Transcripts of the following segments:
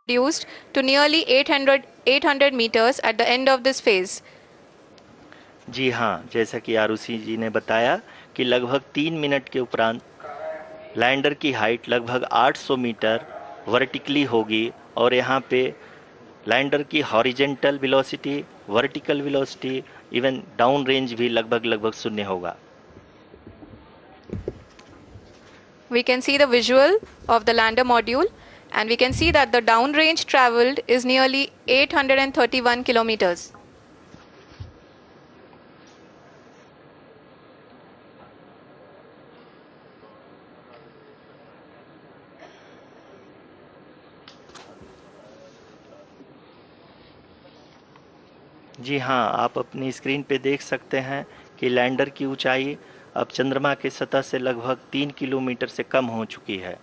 reduced to nearly 800 meters at the end of this phase. जी हाँ, जैसा कि आरुषि जी ने बताया कि लगभग 3 मिनट के उपरांत लैंडर की हाइट लगभग 800 मीटर वर्टिकली होगी और यहाँ पे लैंडर की horizontal velocity, vertical velocity, even down range भी लगभग शून्य होगा। We can see the visual of the lander module, and we can see that the downrange traveled is nearly 831 kilometers. जी हाँ, आप अपनी स्क्रीन पे देख सकते हैं कि लैंडर की ऊंचाई अब चंद्रमा के सतह से लगभग 3 किलोमीटर से कम हो चुकी है।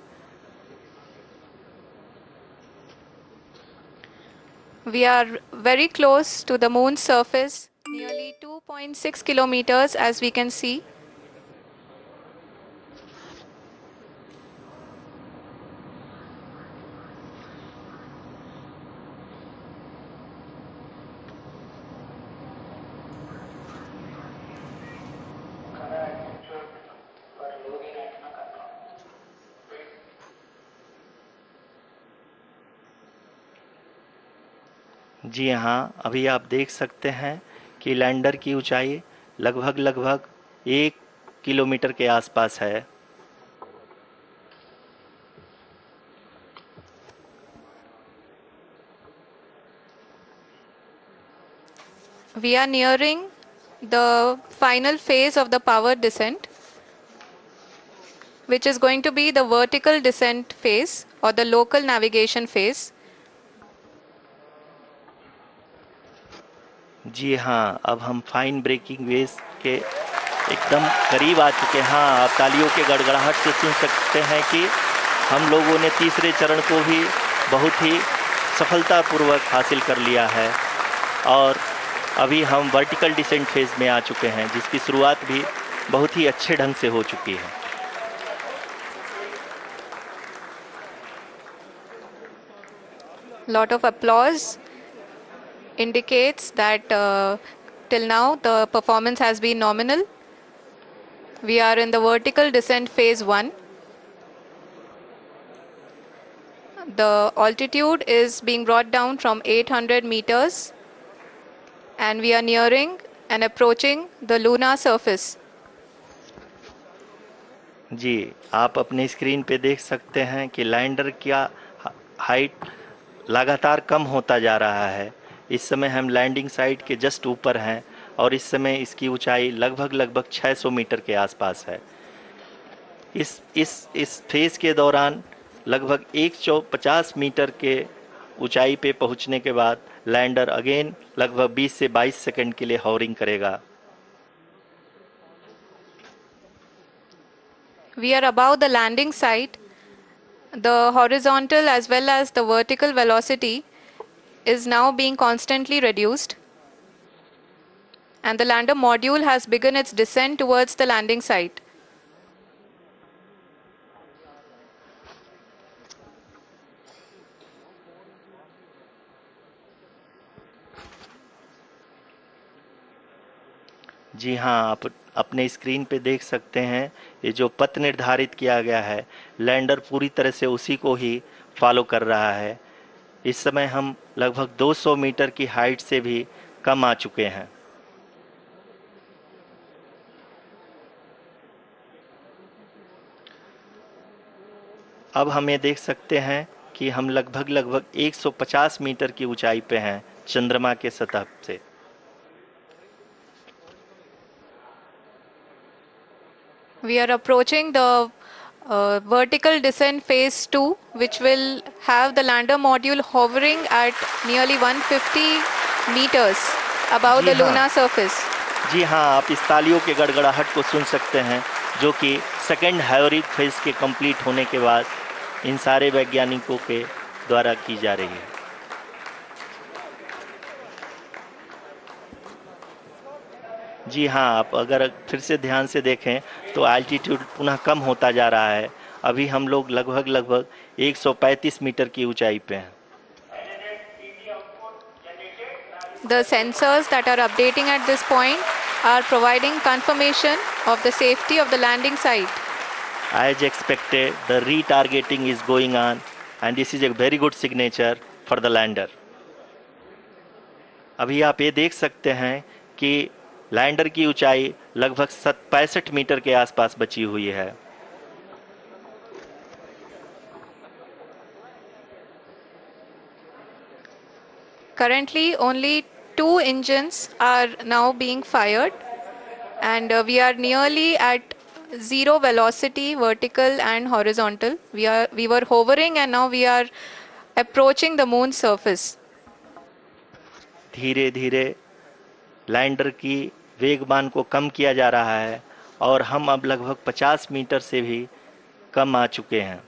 We are very close to the moon's surface, nearly 2.6 kilometers, as we can see. जी हाँ, अभी आप देख सकते हैं कि लैंडर की ऊंचाई लगभग 1 किलोमीटर के आसपास है। We are nearing the final phase of the power descent, which is going to be the vertical descent phase or the local navigation phase. जी हाँ, अब हम फाइन ब्रेकिंग वेव्स के एकदम करीब आ चुके हैं। हाँ, आप तालियों के गड़गड़ाहट से सुन सकते हैं कि हम लोगों ने तीसरे चरण को भी बहुत ही सफलतापूर्वक हासिल कर लिया है और अभी हम वर्टिकल डिसेंट फेज में आ चुके हैं, जिसकी शुरुआत भी बहुत ही अच्छे ढंग से हो चुकी है। Lot of applause indicates that till now the performance has been nominal. We are in the vertical descent phase 1. The altitude is being brought down from 800 meters and we are nearing and approaching the lunar surface. जी, आप अपने screen पे देख सकते हैं कि lander का height लगातार कम होता जा रहा है। इस समय हम लैंडिंग साइट के जस्ट ऊपर हैं और इस समय इसकी ऊंचाई लगभग 600 मीटर के आसपास है। इस फेज के दौरान लगभग 150 मीटर के ऊंचाई पे पहुंचने के बाद लैंडर अगेन लगभग 20 से 22 सेकंड के लिए हॉवरिंग करेगा। We are above the landing site. The horizontal as well as the vertical velocity is now being constantly reduced. And the lander module has begun its descent towards the landing site. जी हाँ, आप अपने screen पे देख सकते हैं ये जो पथ निर्धारित किया गया है, लैंडर पूरी तरह से उसी को ही फॉलो कर रहा है। इस समय हम लगभग 200 मीटर की हाइट से भी कम आ चुके हैं। अब हम ये देख सकते हैं कि हम लगभग 150 मीटर की ऊंचाई पे हैं चंद्रमा के सतह से। We are approaching the vertical descent phase 2, which will have the lander module hovering at nearly 150 meters above the lunar surface. जी हाँ, आप इस तालियों के गड़गड़ाहट को सुन सकते हैं, जो कि सेकेंड हाइवरिक फेज के कंप्लीट होने के बाद इन सारे वैज्ञानिकों के द्वारा की जा रही है। जी हाँ, आप अगर फिर से ध्यान से देखें तो एल्टीट्यूड पुनः कम होता जा रहा है। अभी हम लोग लगभग 135 मीटर की ऊंचाई पे हैं। The sensors that are updating at this point are providing confirmation of the safety of the landing site. As expected, the retargeting is going on, and this is a very good signature for the lander. अभी आप ये देख सकते हैं कि lander की ऊंचाई लगभग 65 मीटर के आसपास बची हुई है। Currently, only 2 engines are now being fired, and we are nearly at zero velocity, vertical and horizontal. We were hovering, and now we are approaching the moon's surface. धीरे धीरे लैंडर की वेगमान को कम किया जा रहा है और हम अब लगभग 50 मीटर से भी कम आ चुके हैं।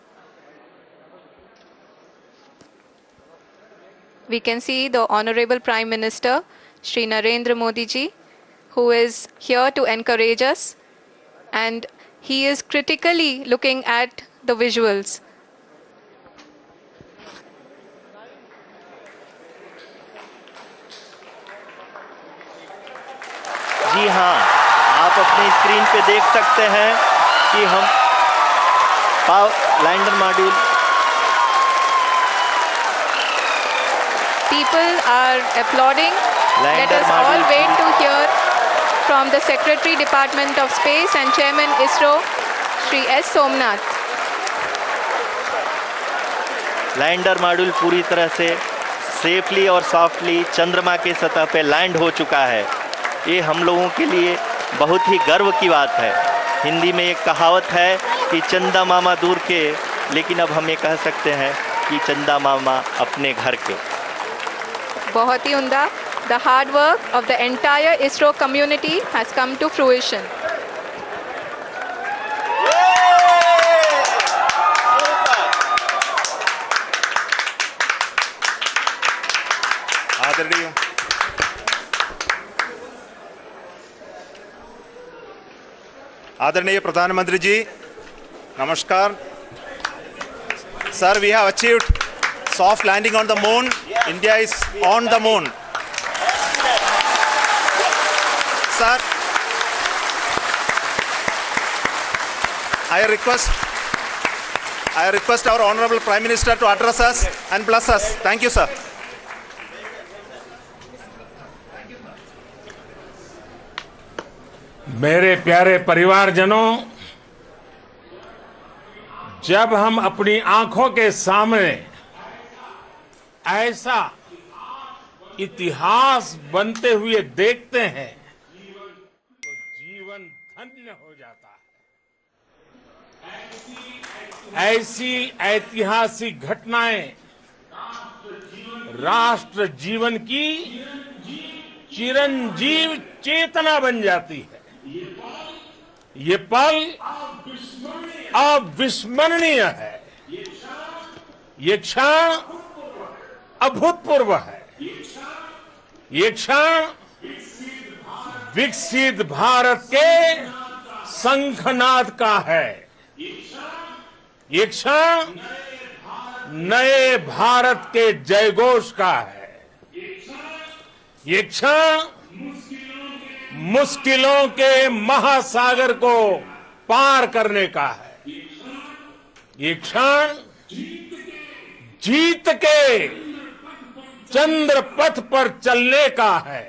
We can see the Honorable Prime Minister, Shri Narendra Modi ji, who is here to encourage us, and he is critically looking at the visuals. जी हाँ, आप अपनी स्क्रीन पे देख सकते हैं कि हम lander module People are applauding. Let Lander us all module wait to hear from the Secretary Department of Space and Chairman ISRO, Shri S. Somnath. Lander module पूरी तरह से सेफली और सॉफ्टली चंद्रमा के सतह पे लैंड हो चुका है। ये हम लोगों के लिए बहुत ही गर्व की बात है। हिंदी में एक कहावत है कि चंदा मामा दूर के, लेकिन अब हम ये कह सकते हैं कि चंदा मामा अपने घर के। बहुत ही उम्दा. The hard work of the entire ISRO community has come to fruition. आदरणीय प्रधानमंत्री जी, नमस्कार. Sir, we have achieved soft landing on the moon. India is on the moon. Sir, I request our Honorable Prime Minister to address us and bless us. Thank you, sir. मेरे प्यारे परिवारजनों, जब हम अपनी आंखों के सामने ऐसा इतिहास बनते हुए देखते हैं तो जीवन धन्य हो जाता है। ऐसी ऐतिहासिक घटनाएं राष्ट्र जीवन की चिरंजीव चेतना बन जाती है। ये पल अविस्मरणीय है। ये क्षण अभूतपूर्व है। ये क्षण विकसित भारत के शंखनाद का है। ये क्षण नए भारत के जयघोष का है। ये क्षण मुश्किलों के महासागर को पार करने का है। ये क्षण जीत के चंद्र पथ पर चलने का है।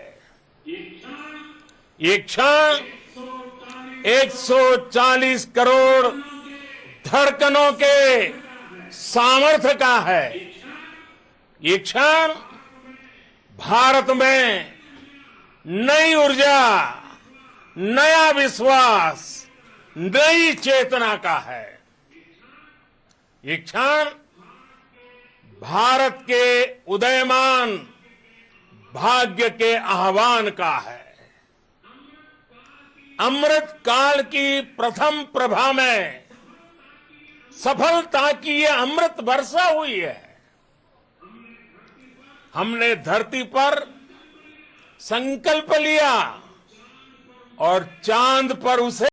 ये क्षण 140 करोड़ धड़कनों के सामर्थ्य का है। ये क्षण भारत में नई ऊर्जा, नया विश्वास, नई चेतना का है। ये क्षण भारत के उदयमान भाग्य के आह्वान का है। अमृत काल की प्रथम प्रभा में सफलता की ये अमृत वर्षा हुई है। हमने धरती पर संकल्प लिया और चांद पर उसे